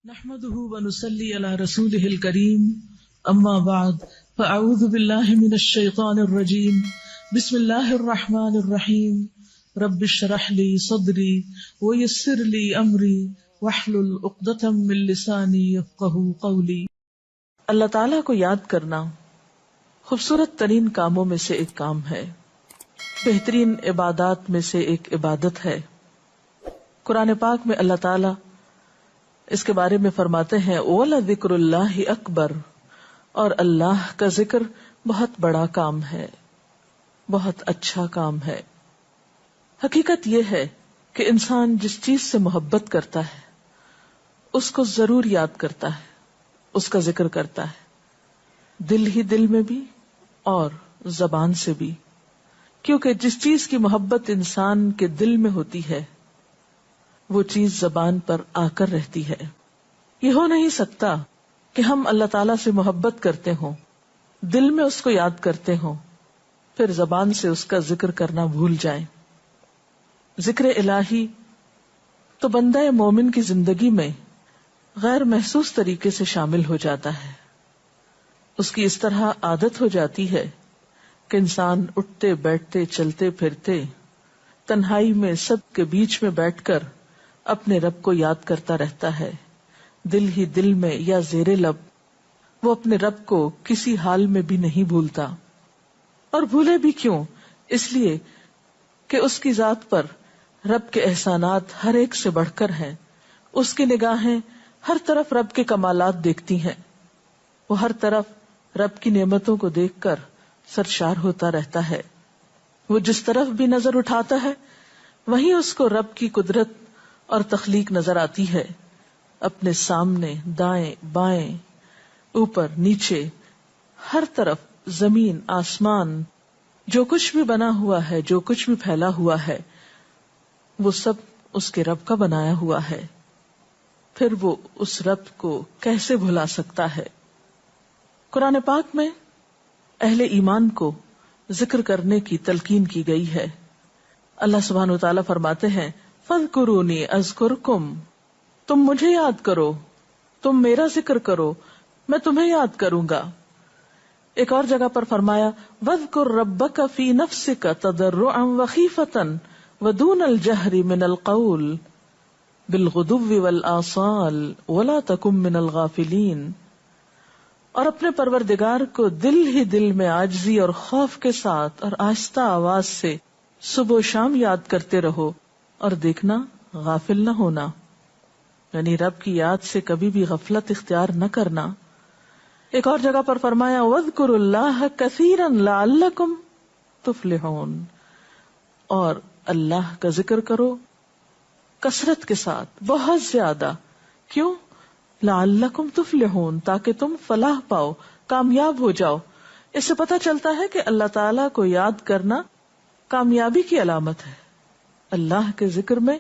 نحمده ونصلي على رسوله الكريم اما بعد فاعوذ بالله من الشيطان الرجيم بسم الله الرحمن الرحيم رب اشرح لي صدري ويسر لي امري واحلل عقدة من لساني يفقهوا قولي۔ اللہ تعالیٰ کو یاد کرنا خوبصورت ترین کاموں میں سے ایک کام ہے، بہترین عبادات میں سے ایک عبادت ہے۔ قرآن پاک میں اللہ تعالیٰ اس کے بارے میں فرماتے ہیں وَلَذِكْرُ اللَّهِ أَكْبَرُ، اور اللہ کا ذکر بہت بڑا کام ہے، بہت اچھا کام ہے۔ حقیقت یہ ہے کہ انسان جس چیز سے محبت کرتا ہے اس کو ضرور یاد کرتا ہے، اس کا ذکر کرتا ہے، دل ہی دل میں بھی اور زبان سے بھی، کیونکہ جس چیز کی محبت انسان کے دل میں ہوتی ہے وہ چیز زبان پر آ کر رہتی ہے۔ یہ ہو نہیں سکتا کہ ہم اللہ تعالیٰ سے محبت کرتے ہوں، دل میں اس کو یاد کرتے ہوں، پھر زبان سے اس کا ذکر کرنا بھول جائیں۔ ذکر الہی تو بندہ مومن کی زندگی میں غیر محسوس طریقے سے شامل ہو جاتا ہے، اس کی اس طرح عادت ہو جاتی ہے کہ انسان اٹھتے بیٹھتے چلتے پھرتے تنہائی میں سب کے بیچ میں بیٹھ کر اپنے رب کو یاد کرتا رہتا ہے، دل ہی دل میں یا زیر لب وہ اپنے رب کو کسی حال میں بھی نہیں بھولتا۔ اور بھولے بھی کیوں؟ اس لیے کہ اس کی ذات پر رب کے احسانات ہر ایک سے بڑھ کر ہیں، اس کی نگاہیں ہر طرف رب کے کمالات دیکھتی ہیں، وہ ہر طرف رب کی نعمتوں کو دیکھ کر سرشار ہوتا رہتا ہے۔ وہ جس طرف بھی نظر اٹھاتا ہے وہیں اس کو رب کی قدرت اور تخلیق نظر آتی ہے، اپنے سامنے دائیں بائیں اوپر نیچے ہر طرف زمین آسمان جو کچھ بھی بنا ہوا ہے، جو کچھ بھی پھیلا ہوا ہے وہ سب اس کے رب کا بنایا ہوا ہے، پھر وہ اس رب کو کیسے بھلا سکتا ہے۔ قرآن پاک میں اہل ایمان کو ذکر کرنے کی تلقین کی گئی ہے۔ اللہ سبحانہ و تعالیٰ فرماتے ہیں فَاذْكُرُونِي أَذْكُرْكُمْ، تم مجھے یاد کرو، تم میرا ذکر کرو، میں تمہیں یاد کروں گا۔ ایک اور جگہ پر فرمایا وَاذْكُرْ رَبَّكَ فِي نَفْسِكَ تَضَرُّعًا وَخِيفَةً وَدُونَ الْجَهْرِ مِنَ الْقَوْلِ بِالْغُدُوِّ وَالْآصَالِ وَلَا تَكُن مِّنَ الْغَافِلِينَ، اور اپنے پروردگار کو دل ہی دل میں عاجزی اور خوف کے ساتھ اور آہستہ آواز سے صبح و شام یاد کرتے رہو، اور دیکھنا غافل نہ ہونا، یعنی رب کی یاد سے کبھی بھی غفلت اختیار نہ کرنا۔ ایک اور جگہ پر فرمایا وَاذْكُرُوا اللَّهَ كَثِيرًا لَعَلَّكُمْ تُفْلِحُونَ، اور اللہ کا ذکر کرو کثرت کے ساتھ، بہت زیادہ، کیوں؟ لَعَلَّكُمْ تُفْلِحُونَ، تاکہ تم فلاح پاؤ، کامیاب ہو جاؤ۔ اس سے پتہ چلتا ہے کہ اللہ تعالیٰ کو یاد کرنا کامیابی کی علامت ہے، اللہ کے ذکر میں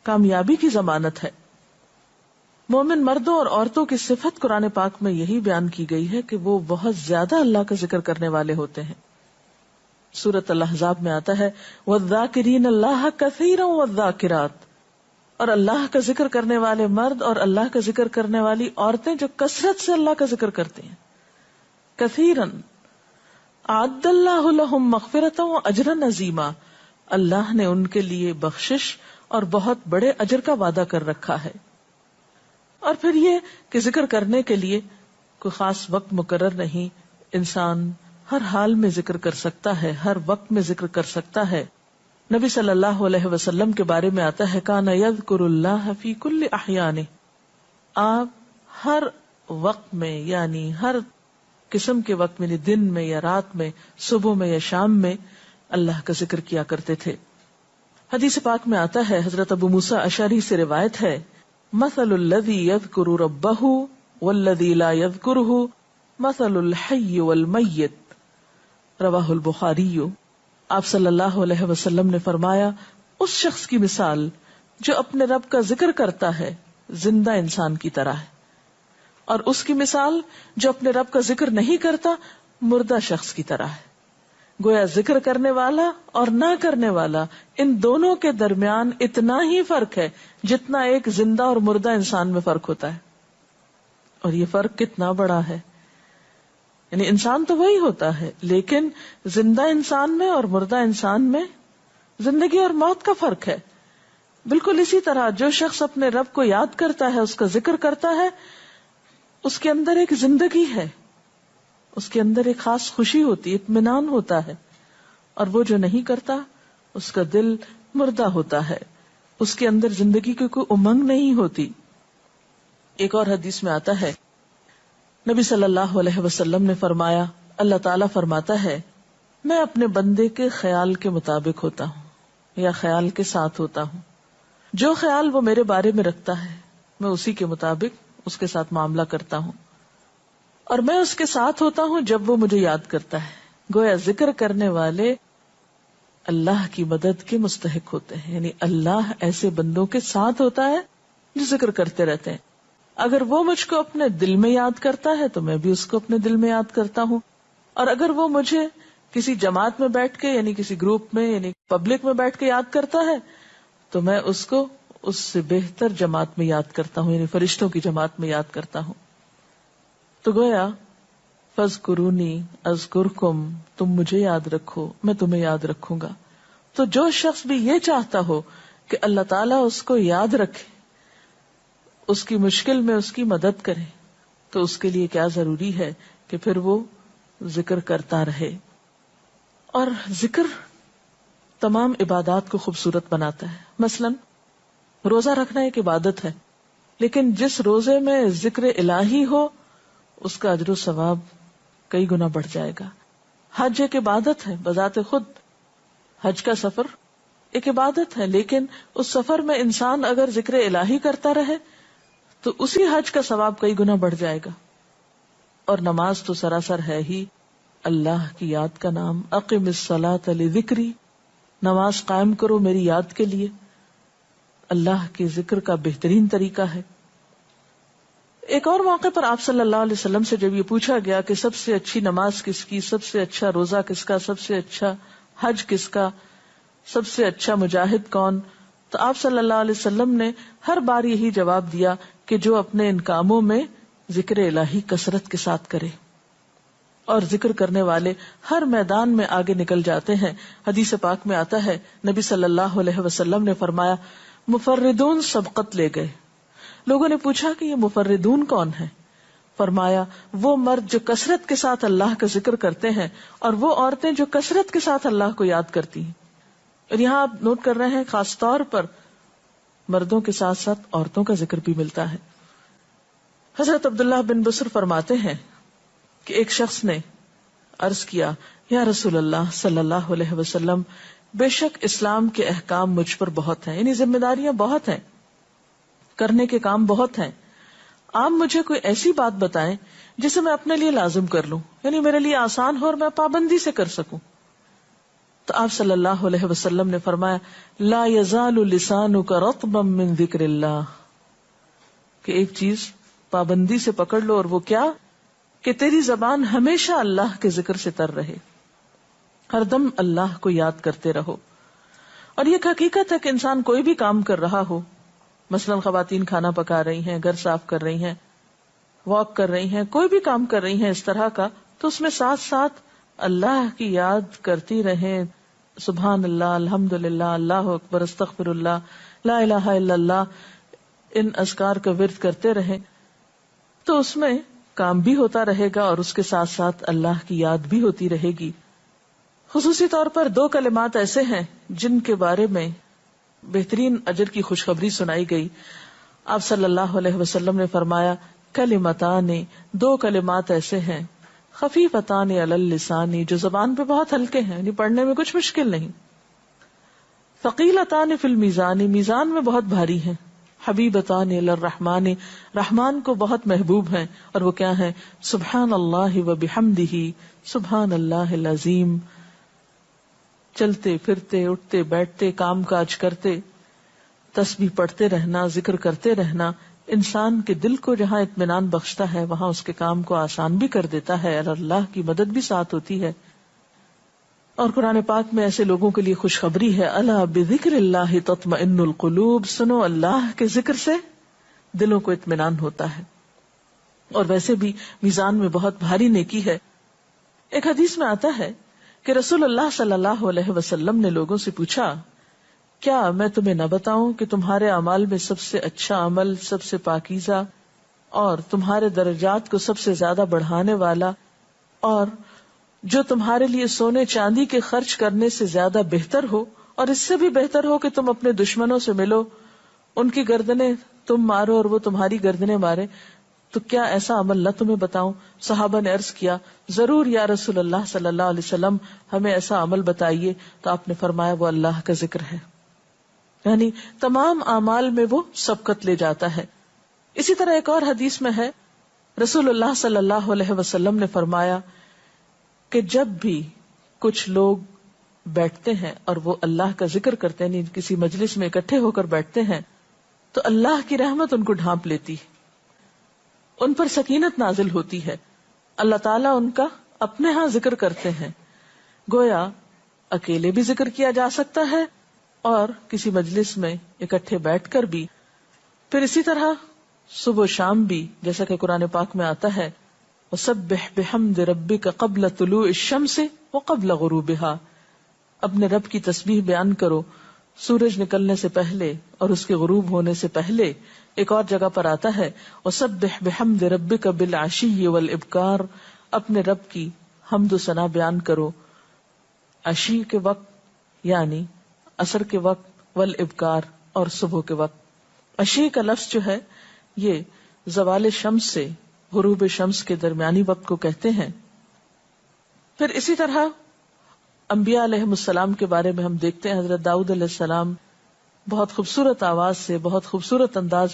کامیابی کی ضمانت ہے۔ مومن مردوں اور عورتوں کی صفت قرآن پاک میں یہی بیان کی گئی ہے کہ وہ بہت زیادہ اللہ کا ذکر کرنے والے ہوتے ہیں۔ سورۃ الاحزاب میں آتا ہے وَالذَّاكِرِينَ اللَّهَ كَثِيرًا وَالذَّاكِرَاتِ، اور اللہ کا ذکر کرنے والے مرد اور اللہ کا ذکر کرنے والی عورتیں جو کثرت سے اللہ کا ذکر کرتے ہیں۔ کثیرن اعد اللہ لہم مغفرۃ واجرا عظیما، اللہ نے ان کے لیے بخشش اور بہت بڑے اجر کا وعدہ کر رکھا ہے۔ اور پھر یہ کہ ذکر کرنے کے لیے کوئی خاص وقت مقرر نہیں، انسان ہر حال میں ذکر کر سکتا ہے، ہر وقت میں ذکر کر سکتا ہے۔ نبی صلی اللہ علیہ وسلم کے بارے میں آتا ہے کان یذکر اللہ فی کل احیانہ، آپ ہر وقت میں، یعنی ہر قسم کے وقت میں، دن میں یا رات میں، صبح میں یا شام میں اللہ کا ذکر کیا کرتے تھے۔ حدیث پاک میں آتا ہے، حضرت ابو موسیٰ اشعری سے روایت ہے مثل الذی یذکر ربہ والذی لا یذکرہ مثل الحی والمیت، رواہ البخاری۔ آپ صلی اللہ علیہ وسلم نے فرمایا اس شخص کی مثال جو اپنے رب کا ذکر کرتا ہے زندہ انسان کی طرح ہے، اور اس کی مثال جو اپنے رب کا ذکر نہیں کرتا مردہ شخص کی طرح ہے۔ گویا ذکر کرنے والا اور نہ کرنے والا، ان دونوں کے درمیان اتنا ہی فرق ہے جتنا ایک زندہ اور مردہ انسان میں فرق ہوتا ہے۔ اور یہ فرق کتنا بڑا ہے. یعنی انسان تو وہی ہوتا ہے، لیکن زندہ انسان میں اور مردہ انسان میں زندگی اور موت کا فرق ہے. بالکل اسی طرح جو شخص اپنے رب کو یاد کرتا ہے، اس کا ذکر کرتا ہے، اس کے اندر ایک زندگی ہے، اس کے اندر ایک خاص خوشی ہوتی ہے، اطمینان ہوتا ہے. اور وہ جو نہیں کرتا اس کا دل مردہ ہوتا ہے، اس کے اندر زندگی کی کوئی امنگ نہیں ہوتی. ایک اور حدیث میں آتا ہے، نبی صلی اللہ علیہ وسلم نے فرمایا، اللہ تعالیٰ فرماتا ہے میں اپنے بندے کے خیال کے مطابق ہوتا ہوں یا خیال کے ساتھ ہوتا ہوں. جو خیال وہ میرے بارے میں رکھتا ہے میں اسی کے مطابق اس کے ساتھ معاملہ کرتا ہوں، اور میں اس کے ساتھ ہوتا ہوں جب وہ مجھے یاد کرتا ہے. گویا ذکر کرنے والے اللہ کی مدد کے مستحق ہوتے ہیں، یعنی اللہ ایسے بندوں کے ساتھ ہوتا ہے جو ذکر کرتے رہتے ہیں. اگر وہ مجھ کو اپنے دل میں یاد کرتا ہے تو میں بھی اس کو اپنے دل میں یاد کرتا ہوں، اور اگر وہ مجھے کسی جماعت میں بیٹھ کے یعنی کسی گروپ میں یعنی پبلک میں بیٹھ کے یاد کرتا ہے تو میں اس کو اس سے بہتر جماعت میں یاد کرتا ہوں، یعنی فرشتوں کی جماعت میں یاد کرتا ہوں. تو گویا فاذکرونی اذکرکم، تم مجھے یاد رکھو میں تمہیں یاد رکھوں گا. تو جو شخص بھی یہ چاہتا ہو کہ اللہ تعالیٰ اس کو یاد رکھے، اس کی مشکل میں اس کی مدد کرے، تو اس کے لیے کیا ضروری ہے کہ پھر وہ ذکر کرتا رہے. اور ذکر تمام عبادات کو خوبصورت بناتا ہے. مثلا روزہ رکھنا ایک عبادت ہے، لیکن جس روزے میں ذکر الہی ہو اس کا اجر و ثواب کئی گنا بڑھ جائے گا. حج ایک عبادت ہے بذات خود، حج کا سفر ایک عبادت ہے، لیکن اس سفر میں انسان اگر ذکر الہی کرتا رہے تو اسی حج کا ثواب کئی گنا بڑھ جائے گا. اور نماز تو سراسر ہے ہی اللہ کی یاد کا نام. اقم الصلاۃ لذکری، نماز قائم کرو میری یاد کے لیے. اللہ کے ذکر کا بہترین طریقہ ہے. ایک اور موقع پر آپ صلی اللہ علیہ وسلم سے جب یہ پوچھا گیا کہ سب سے اچھی نماز کس کی، سب سے اچھا روزہ کس کا، سب سے اچھا حج کس کا، سب سے اچھا مجاہد کون، تو آپ صلی اللہ علیہ وسلم نے ہر بار یہی جواب دیا کہ جو اپنے ان کاموں میں ذکر الہی کثرت کے ساتھ کرے. اور ذکر کرنے والے ہر میدان میں آگے نکل جاتے ہیں. حدیث پاک میں آتا ہے نبی صلی اللہ علیہ وسلم نے فرمایا مفردون سبقت لے گئے. لوگوں نے پوچھا کہ یہ مفردون کون ہے؟ فرمایا وہ مرد جو کثرت کے ساتھ اللہ کا ذکر کرتے ہیں اور وہ عورتیں جو کثرت کے ساتھ اللہ کو یاد کرتی ہیں. اور یہاں آپ نوٹ کر رہے ہیں خاص طور پر مردوں کے ساتھ ساتھ عورتوں کا ذکر بھی ملتا ہے. حضرت عبداللہ بن بصر فرماتے ہیں کہ ایک شخص نے عرض کیا یا رسول اللہ صلی اللہ علیہ وسلم، بے شک اسلام کے احکام مجھ پر بہت ہیں، یعنی ذمہ داریاں بہت ہیں، کرنے کے کام بہت ہیں. آپ مجھے کوئی ایسی بات بتائیں جسے میں اپنے لیے لازم کر لوں، یعنی میرے لیے آسان ہو اور میں پابندی سے کر سکوں. تو آپ صلی اللہ علیہ وسلم نے فرمایا لا یزال لسانک رطبا من ذکر اللہ، کہ ایک چیز پابندی سے پکڑ لو، اور وہ کیا کہ تیری زبان ہمیشہ اللہ کے ذکر سے تر رہے، ہر دم اللہ کو یاد کرتے رہو. اور یہ حقیقت ہے کہ انسان کوئی بھی کام کر رہا ہو، مثلا خواتین کھانا پکا رہی ہیں، گھر صاف کر رہی ہیں، واک کر رہی ہیں، کوئی بھی کام کر رہی ہیں اس طرح کا، تو اس میں ساتھ ساتھ اللہ کی یاد کرتی رہیں. سبحان اللہ، الحمدللہ، اللہ اکبر، استغفر اللہ، لا الہ الا اللہ، ان اذکار کا ورد کرتے رہیں، تو اس میں کام بھی ہوتا رہے گا اور اس کے ساتھ ساتھ اللہ کی یاد بھی ہوتی رہے گی. خصوصی طور پر 2 کلمات ایسے ہیں جن کے بارے میں بہترین اجر کی خوشخبری سنائی گئی. آپ صلی اللہ علیہ وسلم نے فرمایا کلمتان، 2 کلمات ایسے ہیں خفیفتان علی اللسان، جو زبان پہ بہت ہلکے ہیں، یعنی پڑھنے میں کچھ مشکل نہیں. ثقیلتان فی المیزان، میزان میں بہت بھاری ہیں. حبیبتان الی الرحمن، رحمان کو بہت محبوب ہیں. اور وہ کیا ہیں؟ سبحان اللہ و بحمدہ، سبحان اللہ العظیم. چلتے پھرتے، اٹھتے بیٹھتے، کام کاج کرتے، تسبیح پڑھتے رہنا، ذکر کرتے رہنا انسان کے دل کو جہاں اطمینان بخشتا ہے وہاں اس کے کام کو آسان بھی کر دیتا ہے، اور اللہ کی مدد بھی ساتھ ہوتی ہے. اور قرآن پاک میں ایسے لوگوں کے لیے خوشخبری ہے، الا بذکر اللہ تطمئن القلوب، سنو اللہ کے ذکر سے دلوں کو اطمینان ہوتا ہے. اور ویسے بھی میزان میں بہت بھاری نیکی ہے. ایک حدیث میں آتا ہے کہ رسول اللہ صلی اللہ علیہ وسلم نے لوگوں سے پوچھا، کیا میں تمہیں نہ بتاؤں کہ تمہارے اعمال میں سب سے اچھا عمل، سب سے پاکیزہ اور تمہارے درجات کو سب سے زیادہ بڑھانے والا، اور جو تمہارے لیے سونے چاندی کے خرچ کرنے سے زیادہ بہتر ہو، اور اس سے بھی بہتر ہو کہ تم اپنے دشمنوں سے ملو، ان کی گردنیں تم مارو اور وہ تمہاری گردنیں مارے، تو کیا ایسا عمل نہ تمہیں بتاؤں؟ صحابہ نے عرض کیا، ضرور یا رسول اللہ صلی اللہ علیہ وسلم، ہمیں ایسا عمل بتائیے. تو آپ نے فرمایا وہ اللہ کا ذکر ہے. یعنی تمام اعمال میں وہ سبقت لے جاتا ہے. اسی طرح ایک اور حدیث میں ہے، رسول اللہ صلی اللہ علیہ وسلم نے فرمایا کہ جب بھی کچھ لوگ بیٹھتے ہیں اور وہ اللہ کا ذکر کرتے ہیں، یعنی کسی مجلس میں اکٹھے ہو کر بیٹھتے ہیں، تو اللہ کی رحمت ان کو ڈھانپ لیتی ہے، ان پر سکینت نازل ہوتی ہے. اللہ تعالیٰ ان کا اپنے ہاں ذکر کرتے ہیں. گویا اکیلے بھی ذکر کیا جا سکتا ہے اور کسی مجلس میں اکٹھے بیٹھ کر بھی. پھر اسی طرح صبح و شام بھی، جیسا کہ قرآن پاک میں آتا ہے، وَسَبِّحْ بِحَمْدِ رَبِّكَ قَبْلَ طُلُوعِ الشَّمْسِ وَقَبْلَ غُرُوبِهَا، اپنے رب کی تسبیح بیان کرو سورج نکلنے سے پہلے اور اس کے غروب ہونے سے پہلے. ایک اور جگہ پر آتا ہے وَسَبِّحْ بِحَمْدِ رَبِّكَ بِالْعَشِيِّ وَالْإِبْكَارِ، اپنے رب کی حمد و ثنا بیان کرو عشی کے وقت یعنی عصر کے وقت، والابکار اور صبح کے وقت. عشی کا لفظ جو ہے یہ زوال شمس سے غروب شمس کے درمیانی وقت کو کہتے ہیں. پھر اسی طرح انبیاء علیہ السلام کے بارے میں ہم دیکھتے ہیں، حضرت داؤد علیہ السلام بہت خوبصورت آواز سے، بہت خوبصورت انداز میں